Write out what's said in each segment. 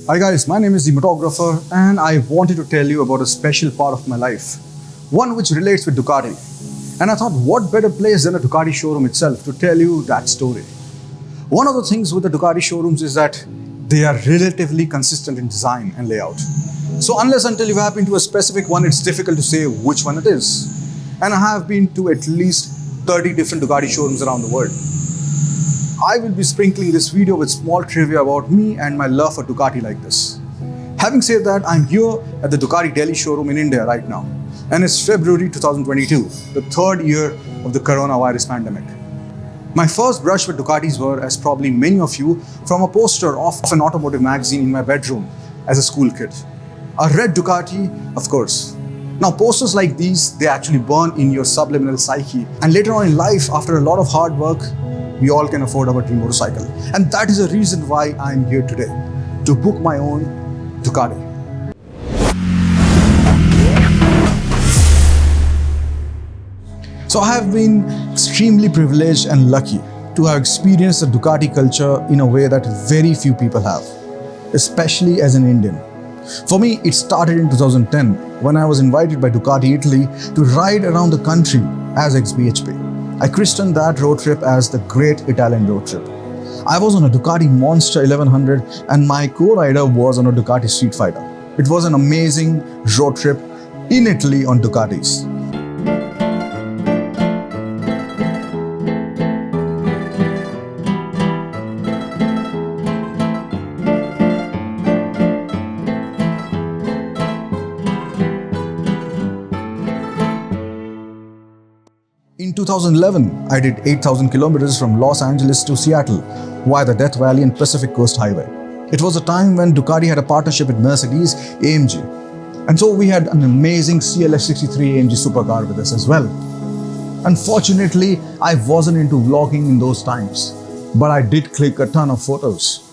Hi guys, my name is the Cinematographer and I wanted to tell you about a special part of my life. One which relates with Ducati. And I thought what better place than a Ducati showroom itself to tell you that story. One of the things with the Ducati showrooms is that they are relatively consistent in design and layout. So unless until you have been to a specific one, it's difficult to say which one it is. And I have been to at least 30 different Ducati showrooms around the world. I will be sprinkling this video with small trivia about me and my love for Ducati like this. Having said that, I'm here at the Ducati Delhi showroom in India right now. And it's February 2022, the third year of the coronavirus pandemic. My first brush with Ducatis were, as probably many of you, from a poster of an automotive magazine in my bedroom as a school kid. A red Ducati, of course. Now posters like these, they actually burn in your subliminal psyche. And later on in life, after a lot of hard work, we all can afford our dream motorcycle. And that is the reason why I'm here today, to book my own Ducati. So I have been extremely privileged and lucky to have experienced the Ducati culture in a way that very few people have, especially as an Indian. For me, it started in 2010 when I was invited by Ducati Italy to ride around the country as ex-BHP. I christened that road trip as the Great Italian Road Trip. I was on a Ducati Monster 1100 and my co-rider was on a Ducati Street Fighter. It was an amazing road trip in Italy on Ducatis. In 2011, I did 8,000 kilometers from Los Angeles to Seattle via the Death Valley and Pacific Coast Highway. It was a time when Ducati had a partnership with Mercedes AMG. And so we had an amazing CLF63 AMG supercar with us as well. Unfortunately, I wasn't into vlogging in those times, but I did click a ton of photos.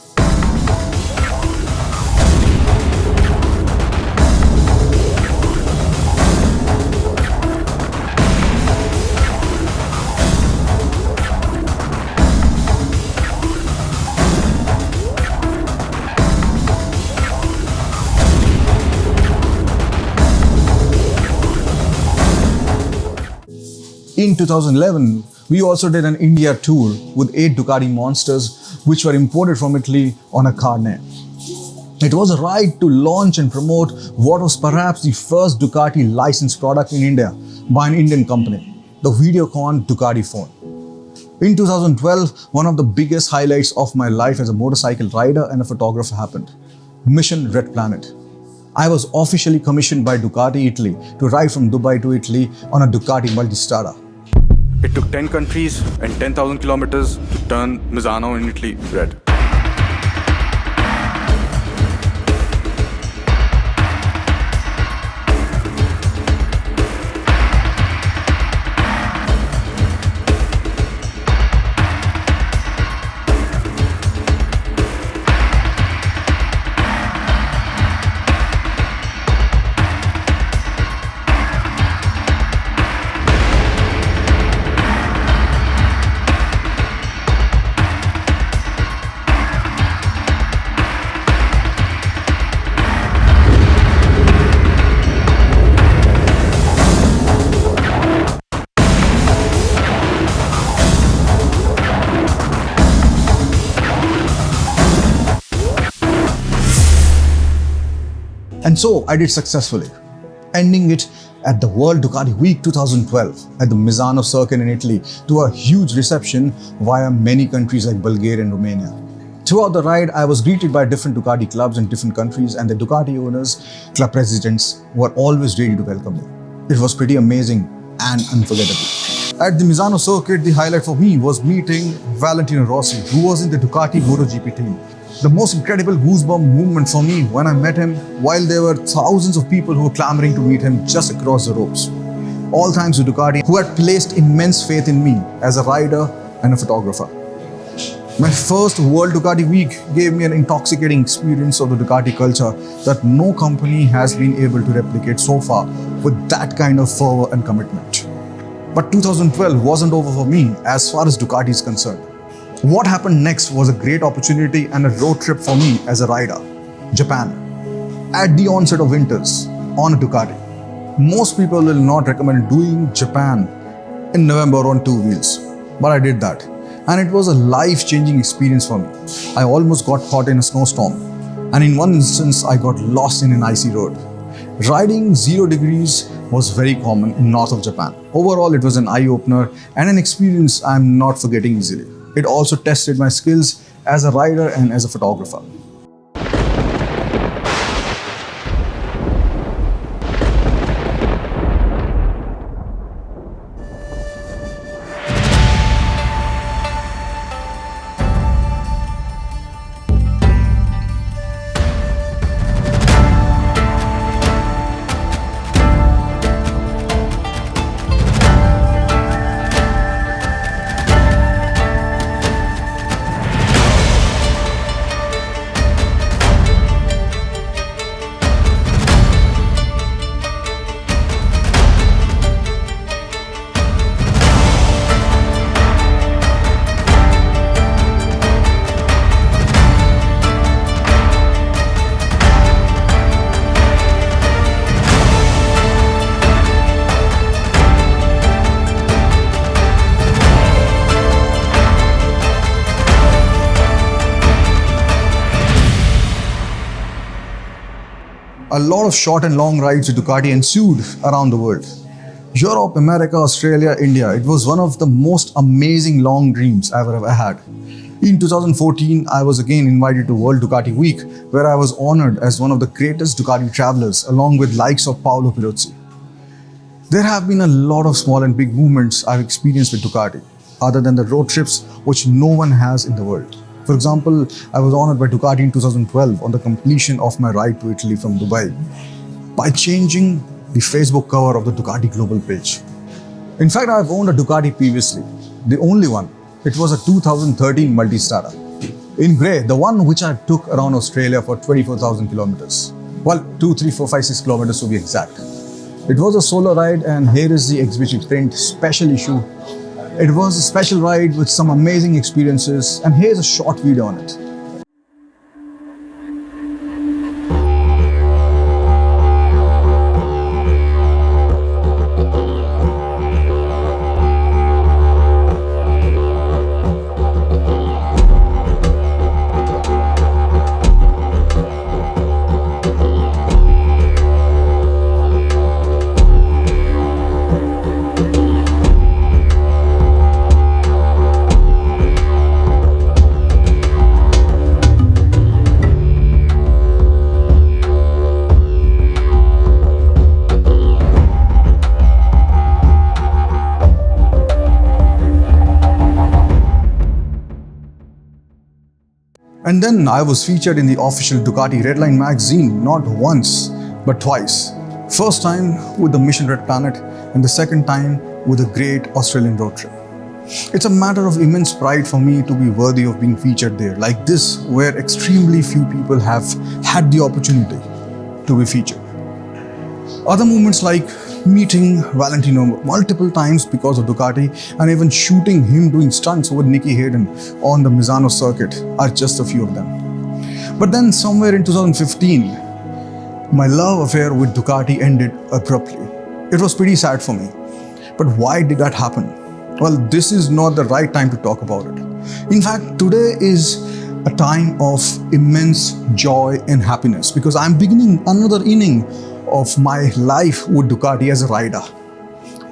In 2011, we also did an India tour with 8 Ducati Monsters which were imported from Italy on a carnet. It was a ride to launch and promote what was perhaps the first Ducati licensed product in India by an Indian company, the Videocon Ducati phone. In 2012, one of the biggest highlights of my life as a motorcycle rider and a photographer happened. Mission Red Planet. I was officially commissioned by Ducati Italy to ride from Dubai to Italy on a Ducati Multistrada. It took 10 countries and 10,000 kilometers to turn Misano in Italy red. And so I did successfully, ending it at the World Ducati Week 2012 at the Misano circuit in Italy to a huge reception via many countries like Bulgaria and Romania. Throughout the ride, I was greeted by different Ducati clubs in different countries and the Ducati owners, club presidents were always ready to welcome me. It was pretty amazing and unforgettable. At the Misano circuit, the highlight for me was meeting Valentino Rossi, who was in the Ducati MotoGP team. The most incredible goosebump moment for me when I met him, while there were thousands of people who were clamoring to meet him just across the ropes. All thanks to Ducati, who had placed immense faith in me as a rider and a photographer. My first World Ducati Week gave me an intoxicating experience of the Ducati culture that no company has been able to replicate so far with that kind of fervor and commitment. But 2012 wasn't over for me as far as Ducati is concerned. What happened next was a great opportunity and a road trip for me as a rider. Japan. At the onset of winters, on a Ducati. Most people will not recommend doing Japan in November on two wheels, but I did that. And it was a life-changing experience for me. I almost got caught in a snowstorm, and in one instance, I got lost in an icy road. Riding 0 degrees was very common in north of Japan. Overall, it was an eye-opener and an experience I'm not forgetting easily. It also tested my skills as a rider and as a photographer. A lot of short and long rides with Ducati ensued around the world. Europe, America, Australia, India. It was one of the most amazing long dreams I've ever had. In 2014, I was again invited to World Ducati Week, where I was honored as one of the greatest Ducati travelers, along with likes of Paolo Pirozzi. There have been a lot of small and big movements I've experienced with Ducati, other than the road trips which no one has in the world. For example, I was honored by Ducati in 2012 on the completion of my ride to Italy from Dubai by changing the Facebook cover of the Ducati global page. In fact, I've owned a Ducati previously, the only one. It was a 2013 Multistrada in grey, the one which I took around Australia for 24,000 kilometers. Well, 2, 3, 4, 5, 6 kilometers to be exact. It was a solo ride, and here is the exhibition print special issue. It was a special ride with some amazing experiences, and here's a short video on it. And then I was featured in the official Ducati Redline magazine not once, but twice. First time with the Mission Red Planet, and the second time with a great Australian road trip. It's a matter of immense pride for me to be worthy of being featured there, like this, where extremely few people have had the opportunity to be featured. Other moments like meeting Valentino multiple times because of Ducati and even shooting him doing stunts with Nicky Hayden on the Misano circuit are just a few of them. But then somewhere in 2015, my love affair with Ducati ended abruptly. It was pretty sad for me. But why did that happen? Well, this is not the right time to talk about it. In fact, today is a time of immense joy and happiness because I'm beginning another inning of my life with Ducati as a rider.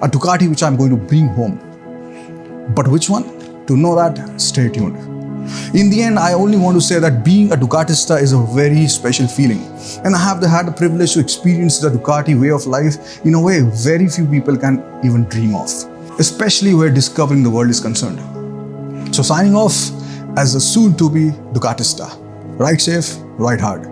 A Ducati which I'm going to bring home. But which one? To know that, stay tuned. In the end, I only want to say that being a Ducatista is a very special feeling. And I have had the privilege to experience the Ducati way of life in a way very few people can even dream of. Especially where discovering the world is concerned. So signing off as a soon-to-be Ducatista. Ride safe, ride hard.